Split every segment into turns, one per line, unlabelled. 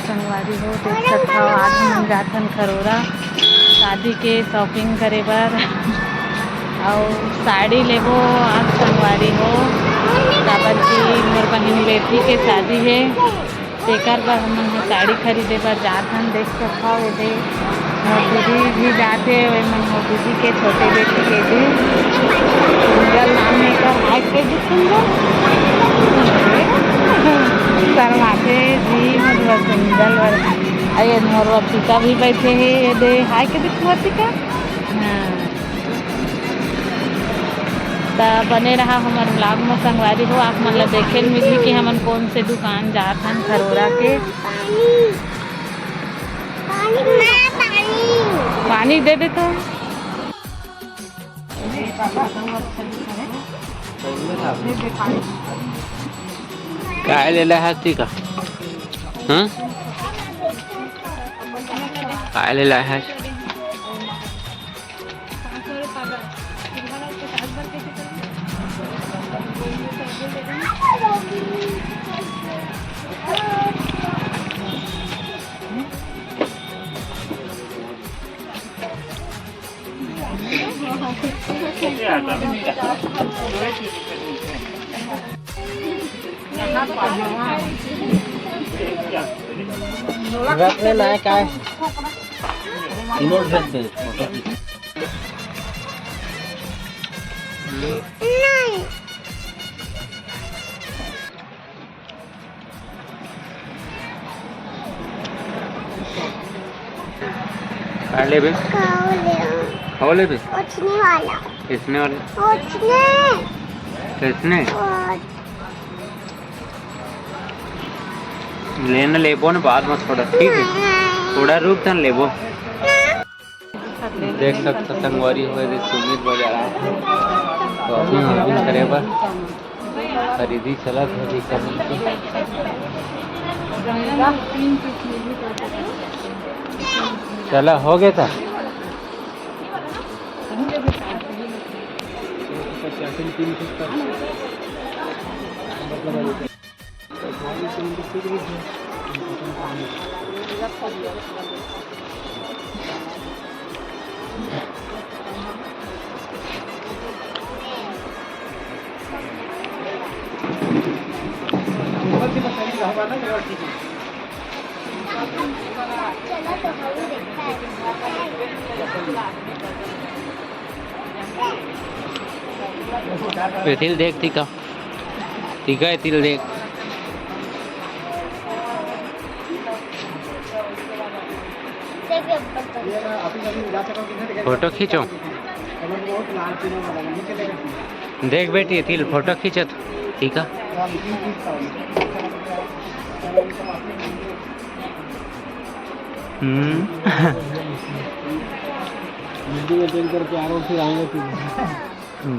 संगवारी हो देख सकता हो आज हम जाथन खरोरा शादी के शॉपिंग करे बर और साड़ी लेबो आज संगवारी हो काबर की मोर बहन बेटी के शादी है तेकर बर हम साड़ी खरीदे बर जाथन देख सकता हो ये मोर दीदी भी जाते वही मन मोर दीदी के छोटे बेटी के भी सुंदर नाम है का हाइट के भी सुंदर शर्माते जी मोर सुंदर अरे मोर वतिका भी बैठे हैं ये दे हाय के भी वतिका हाँ तो बने रहा हमारे ब्लॉग में संगवारी हो आप मन ला देखे मिली कि हमन कौन से दुकान जात हन खरोरा के पानी दे दे तो
काय लेला हस्ती का काय लेला है रखने ना है काय नोट भेजते नहीं काय ले बे खाओ ले बे
पूछने वाला
किसने वाले
पूछने
किसने लेना लेबो ना बाद में थोड़ा ठीक है थोड़ा रुक तन लेबो देख सकते संगवारी हो गए सुमित बाजार तो अभी हम करे बा खरीदी चला खरीदी कर चला हो गया था तिल देख टीका टीका है तिल देख फोटो खींचो देख बेटी तिल फोटो खींचत टीका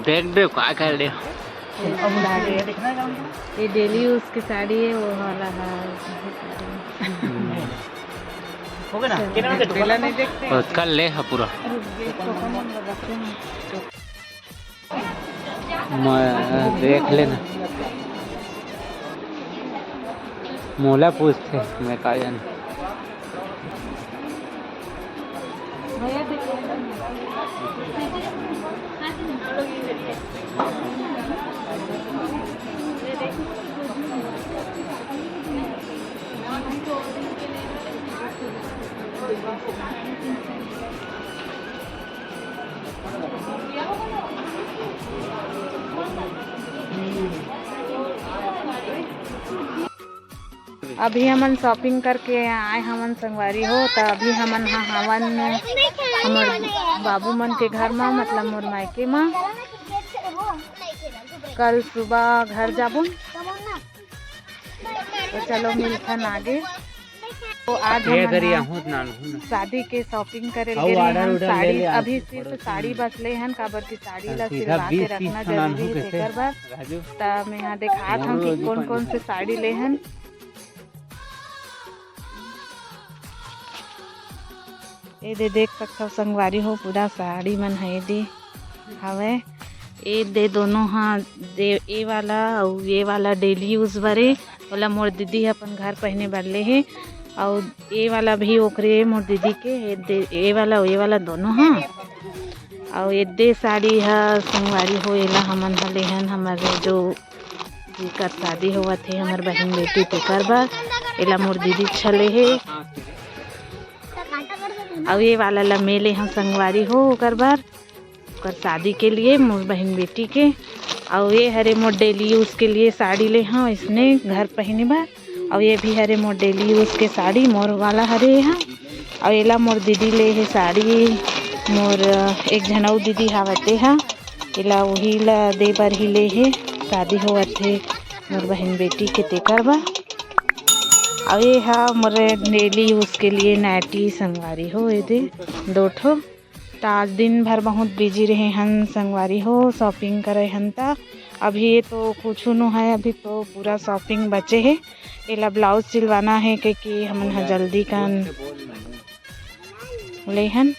देख बे क्या कर दे
ये डेली यूज की साड़ी है वो वाला है
हो गया ना
नहीं देखते
कल ले है पूरा देख लेना मोला पूछते मैं का जान
अभी हमन शॉपिंग करके आए हमन संगवारी हो तो अभी हमन हमन हमर बाबू मन के घर में मतलब मोर मायके में कल सुबह घर जाबो तो चलो मिलथन आगे तो आज हम शादी के शॉपिंग करे हम साड़ी अभी सिर्फ साड़ी बस ले हन काबर की साड़ी ला सिलवा के रखना जरूरी है तेकर बर त मैं यहाँ दिखात हम कि कौन कौन से साड़ी ले हन ये दे देख सकता हो संगवारी हो पूरा साड़ी मन है दे हवे ये दे दोनों हाँ दे ये वाला और ये वाला डेली यूज बरे वाला मोर दीदी अपन घर पहने बर ले है और ये वाला भी ओकरे मोर दीदी के ये वाला दोनों हाँ। और ये साड़ी है संगवारी हो एला हमन ह लेहन हमारे जो जिकर शादी होवत हे हमर बहन बेटी तेकर बर एला मोर दीदी छले हे। और ये वाला ला मेले हम संगवारी हो ओकर बर ओकर शादी के लिए मोर बहन बेटी के। और ये हरे मोर डेली यूज़ के लिए साड़ी ले हाँ इसने घर पहने बार। और ये भी हरे मोर डेली यूज़ के साड़ी मोर वाला हरे यहाँ। और एला मोर दीदी ले है साड़ी मोर एक झनऊ दीदी हावते हा एला वही ला दे बर ही ले है शादी होवत थे मोर बहन बेटी के तेकर बा। और ये हा मोर डेली यूज़ के लिए नाइटी संगवारी हो ये दे 2 ठो। तो आज दिन भर बहुत बिजी रहे हन संगवारी हो शॉपिंग करे हन ता अभी तो कुछ न है अभी तो पूरा शॉपिंग बचे है। एला ब्लाउज सिलवाना है क्योंकि हमन हा जल्दी कन लेहन।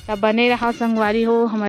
तब बने रहा संगवारी हो हमारे।